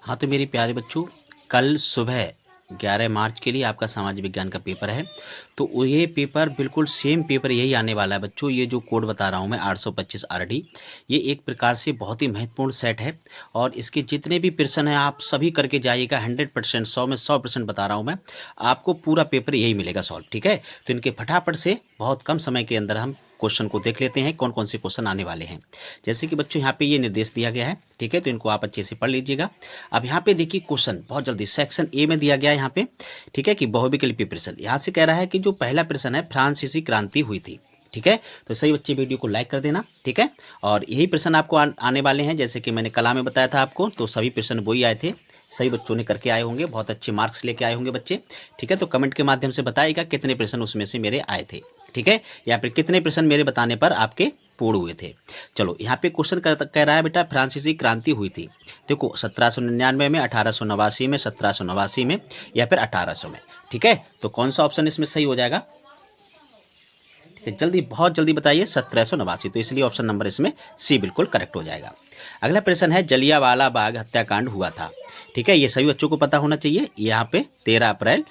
हाँ तो मेरे प्यारे बच्चों, कल सुबह 11 मार्च के लिए आपका सामाजिक विज्ञान का पेपर है। तो ये पेपर बिल्कुल सेम पेपर यही आने वाला है बच्चों। ये जो कोड बता रहा हूँ मैं 825 आरडी, ये एक प्रकार से बहुत ही महत्वपूर्ण सेट है। और इसके जितने भी प्रश्न हैं आप सभी करके जाइएगा। 100%, 100 में 100% बता रहा हूँ मैं, आपको पूरा पेपर यही मिलेगा सॉल्व। ठीक है, तो इनके फटाफट से बहुत कम समय के अंदर हम क्वेश्चन को देख लेते हैं, कौन कौन से क्वेश्चन आने वाले हैं। जैसे कि बच्चों यहाँ पे ये निर्देश दिया गया है, ठीक है, तो इनको आप अच्छे से पढ़ लीजिएगा। अब यहाँ पे देखिए क्वेश्चन बहुत जल्दी सेक्शन ए में दिया गया है यहाँ पे, ठीक है, कि बहुविकल्पी प्रश्न। यहाँ से कह रहा है कि जो पहला प्रश्न है, फ्रांसीसी क्रांति हुई थी। ठीक है, तो सही बच्चे वीडियो को लाइक कर देना। ठीक है, और यही प्रश्न आपको आने वाले हैं, जैसे कि मैंने कला में बताया था आपको, तो सभी प्रश्न वही आए थे। सही बच्चों ने करके आए होंगे, बहुत अच्छे मार्क्स लेके आए होंगे बच्चे। ठीक है, तो कमेंट के माध्यम से बताइएगा कितने प्रश्न उसमें से मेरे आए थे। ठीक है, या फिर कितने प्रश्न मेरे बताने पर आपके पूर्ण हुए थे। चलो यहाँ पे क्वेश्चन कह रहा है बेटा, फ्रांसीसी क्रांति हुई थी। देखो 1799 में, 1889 में, 1789 में, या फिर 1800 में। ठीक है, तो कौन सा ऑप्शन इसमें सही हो जाएगा? जल्दी, बहुत जल्दी बताइए। 1789, तो इसलिए ऑप्शन नंबर इसमें सी बिल्कुल करेक्ट हो जाएगा। अगला प्रश्न है, जलियांवाला बाग हत्याकांड हुआ था। ठीक है, ये सभी बच्चों को पता होना चाहिए। यहाँ पे 13 अप्रैल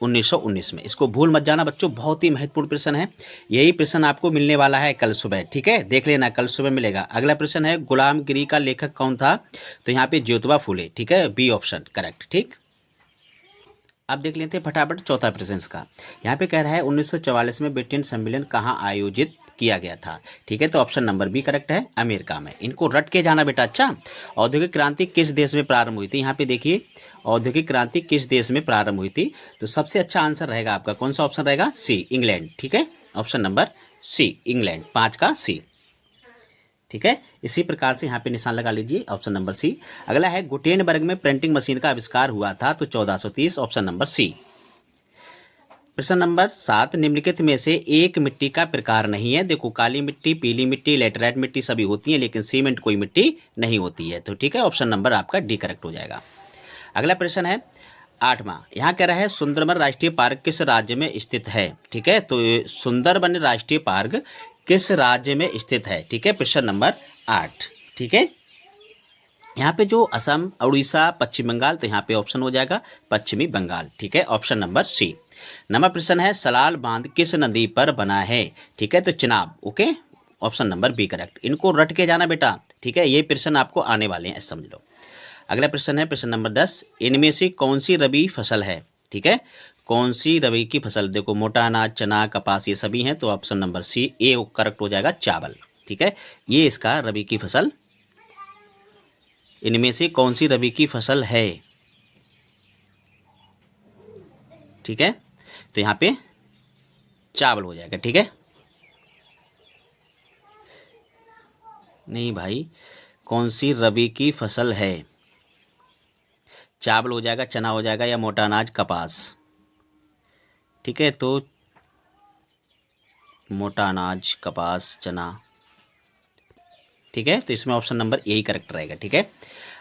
1919 में, इसको भूल मत जाना बच्चों, बहुत ही महत्वपूर्ण प्रश्न है। यही प्रश्न आपको मिलने वाला है कल सुबह। ठीक है, देख लेना, कल सुबह मिलेगा। अगला प्रश्न है, गुलामगिरी का लेखक कौन था? तो यहाँ पे ज्योतिबा फूले। ठीक है, बी ऑप्शन करेक्ट। ठीक, अब देख लेते हैं फटाफट चौथा प्रश्न का। यहाँ पे कह रहा है 1944 में ब्रिटेन सम्मेलन कहाँ आयोजित किया गया था? ठीक है, तो ऑप्शन नंबर बी करेक्ट है, अमेरिका में। इनको रट के जाना बेटा। अच्छा, औद्योगिक क्रांति किस देश में प्रारंभ हुई थी? यहाँ पे देखिए, औद्योगिक क्रांति किस देश में प्रारंभ हुई थी? तो सबसे अच्छा आंसर रहेगा आपका, कौन सा ऑप्शन रहेगा? सी, इंग्लैंड। ठीक है, ऑप्शन नंबर सी, इंग्लैंड, 5 का सी। ठीक है, इसी प्रकार से यहाँ पे निशान लगा लीजिए, ऑप्शन नंबर सी। अगला है, गुटेनबर्ग में प्रिंटिंग मशीन का आविष्कार हुआ था, तो 1430, ऑप्शन नंबर सी। प्रश्न नंबर 7, निम्नलिखित में से एक मिट्टी का प्रकार नहीं है। देखो, काली मिट्टी, पीली मिट्टी, लेटराइट मिट्टी सभी होती है, लेकिन सीमेंट कोई मिट्टी नहीं होती है। तो ठीक है, ऑप्शन नंबर आपका डी करेक्ट हो जाएगा। अगला प्रश्न है 8वां, यहाँ कह रहा है, सुंदरबन राष्ट्रीय पार्क किस राज्य में स्थित है? ठीक है, तो सुंदरबन राष्ट्रीय पार्क किस राज्य में स्थित है? ठीक है, प्रश्न नंबर 8। ठीक है, यहाँ पे जो असम, उड़ीसा, पश्चिम बंगाल, तो यहाँ पे ऑप्शन हो जाएगा पश्चिमी बंगाल। ठीक है, ऑप्शन नंबर सी। 9वां प्रश्न है, सलाल बांध किस नदी पर बना है? ठीक है, तो Chenab. Okay, option number B correct. इनको रट के जाना बेटा। ठीक है, ये प्रश्न आपको आने वाले हैं, समझ लो। अगला प्रश्न है प्रश्न नंबर 10, इनमें से कौन सी रबी फसल है? ठीक है, कौन सी रबी की फसल? देखो, मोटा अनाज, चना, कपास, ये सभी हैं, तो option number C, A correct हो जाएगा, चावल। ठीक है, ये इसका रबी की फसल, इनमें से कौन सी रबी की फसल है? ठीक है, तो यहाँ पे चावल हो जाएगा। ठीक है, नहीं भाई, कौन सी रबी की फसल है? चावल हो जाएगा, चना हो जाएगा, या मोटा अनाज, कपास। ठीक है, तो मोटा अनाज, कपास, चना। ठीक है, तो इसमें option number A he correct रहेगा। ठीक है,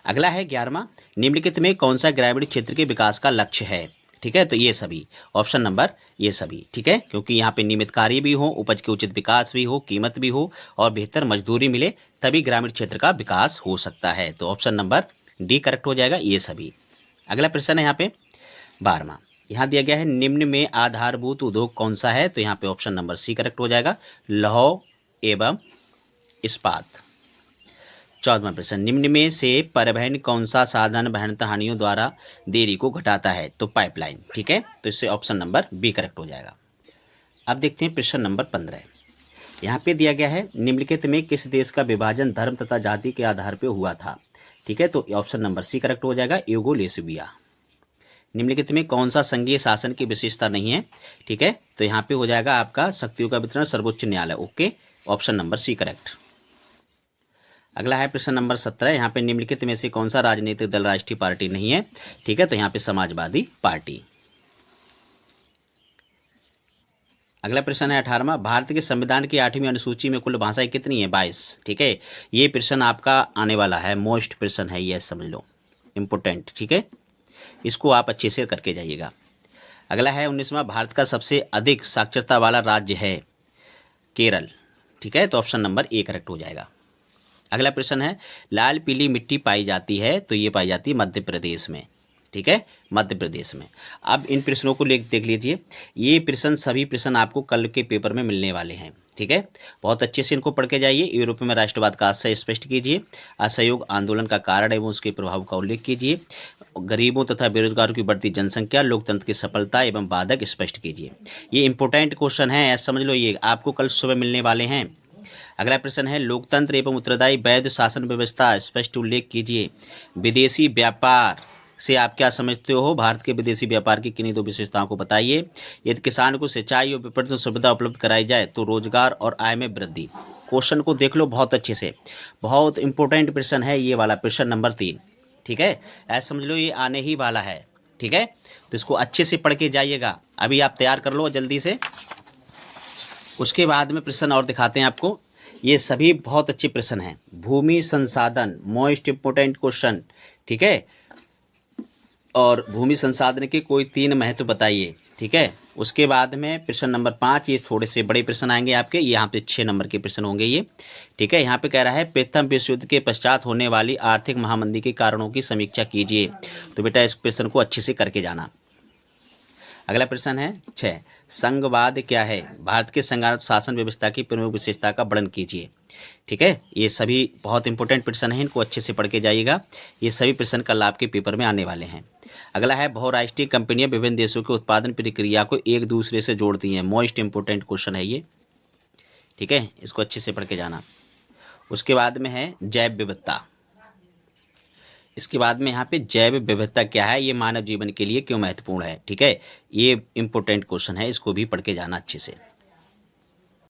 अगला है 11वां, निम्नलिखित में कौन सा ग्रामीण क्षेत्र के विकास का लक्ष्य है? ठीक है, तो ये सभी, ऑप्शन नंबर ये सभी। ठीक है, क्योंकि यहाँ पे नियमित कार्य भी हो, उपज के उचित विकास भी हो, कीमत भी हो, और बेहतर मजदूरी मिले, तभी ग्रामीण क्षेत्र का विकास हो सकता है। तो ऑप्शन नंबर डी करेक्ट हो जाएगा, ये सभी। अगला प्रश्न है यहाँ पे 12वां, यहाँ दिया गया है, निम्न में आधारभूत उद्योग कौन सा है? तो यहाँ पे ऑप्शन नंबर सी करेक्ट हो जाएगा, लौह एवं इस्पात। 14वां प्रश्न, निम्न में से परिवहन कौन सा साधन वहन हानियों द्वारा देरी को घटाता है? तो पाइपलाइन। ठीक है, तो इससे ऑप्शन नंबर बी करेक्ट हो जाएगा। अब देखते हैं प्रश्न नंबर 15। यहाँ पे दिया गया है, निम्नलिखित में किस देश का विभाजन धर्म तथा जाति के आधार पर हुआ था? ठीक है, तो ऑप्शन नंबर सी करेक्ट हो जाएगा, यूगोस्लाविया। निम्नलिखित में कौन सा संघीय शासन की विशेषता नहीं है? ठीक है, तो यहाँ पे हो जाएगा आपका शक्तियों का वितरण, सर्वोच्च न्यायालय। Okay, option number C correct. अगला है प्रश्न नंबर 17, यहाँ पे निम्नलिखित में से कौन सा राजनीतिक दल राष्ट्रीय पार्टी नहीं है? ठीक है, तो यहाँ पे समाजवादी पार्टी। अगला प्रश्न है 18वां, भारत के संविधान की 8वीं अनुसूची में कुल भाषाएं कितनी है? 22। ठीक है, ये प्रश्न आपका आने वाला है, मोस्ट प्रश्न है ये, समझ लो, इम्पोर्टेंट। ठीक है, इसको आप अच्छे से करके जाइएगा। अगला है 19वां, भारत का सबसे अधिक साक्षरता वाला राज्य है केरल। ठीक है, तो ऑप्शन नंबर ए करेक्ट हो जाएगा। अगला प्रश्न है, लाल पीली मिट्टी पाई जाती है, तो ये पाई जाती है मध्य प्रदेश में। ठीक है, मध्य प्रदेश में। अब इन प्रश्नों को देख लीजिए। ये प्रश्न, सभी प्रश्न आपको कल के पेपर में मिलने वाले हैं। ठीक है, बहुत अच्छे से इनको पढ़ के जाइए। यूरोप में राष्ट्रवाद का आशय स्पष्ट कीजिए। असहयोग आंदोलन का कारण एवं उसके प्रभाव का उल्लेख कीजिए। गरीबों तथा बेरोजगारों की बढ़ती जनसंख्या, लोकतंत्र की सफलता एवं बाधक स्पष्ट कीजिए। ये इंपॉर्टेंट क्वेश्चन है, ऐसा समझ लो, ये आपको कल सुबह मिलने वाले हैं। अगला प्रश्न है, लोकतंत्र एवं उत्तरदायी वैध शासन व्यवस्था स्पष्ट उल्लेख कीजिए। विदेशी व्यापार से आप क्या समझते हो? भारत के विदेशी व्यापार की किन्हीं 2 विशेषताओं को बताइए। यदि किसान को सिंचाई और विपणन सुविधा उपलब्ध कराई जाए तो रोजगार और आय में वृद्धि। क्वेश्चन को देख लो बहुत अच्छे से, बहुत इंपॉर्टेंट प्रश्न है ये वाला, प्रश्न नंबर 3। ठीक है, ऐसा समझ लो ये आने ही वाला है। ठीक है, तो इसको अच्छे से पढ़ के जाइएगा। अभी आप तैयार कर लो जल्दी से। उसके बाद में प्रश्न और दिखाते हैं आपको। ये सभी बहुत अच्छे प्रश्न हैं। भूमि संसाधन, मोस्ट इंपोर्टेंट क्वेश्चन। ठीक है, और भूमि संसाधन के कोई 3 महत्व बताइए। ठीक है, उसके बाद में प्रश्न नंबर 5, ये थोड़े से बड़े प्रश्न आएंगे आपके, यहाँ पे 6 नंबर के प्रश्न होंगे ये। ठीक है, यहाँ पे कह रहा है प्रथम विश्व युद्ध के पश्चात होने वाली आर्थिक महामंदी के कारणों की समीक्षा कीजिए। तो बेटा इस प्रश्न को अच्छे से करके जाना। अगला प्रश्न है 6, संघवाद क्या है? भारत के संघ शासन व्यवस्था की प्रमुख विशेषता का वर्णन कीजिए। ठीक है, ये सभी बहुत इंपॉर्टेंट प्रश्न हैं, इनको अच्छे से पढ़ के जाइएगा। ये सभी प्रश्न कल आपके पेपर में आने वाले हैं। अगला है, बहुराष्ट्रीय कंपनियां विभिन्न देशों के उत्पादन प्रक्रिया को एक दूसरे से जोड़ती हैं। मोस्ट इंपोर्टेंट क्वेश्चन है ये। ठीक है, इसको अच्छे से पढ़ के जाना। उसके बाद में है जैव विविधता। इसके बाद में यहाँ पे जैव विविधता क्या है, ये मानव जीवन के लिए क्यों महत्वपूर्ण है। ठीक है, ये इंपॉर्टेंट क्वेश्चन है, इसको भी पढ़ के जाना अच्छे से।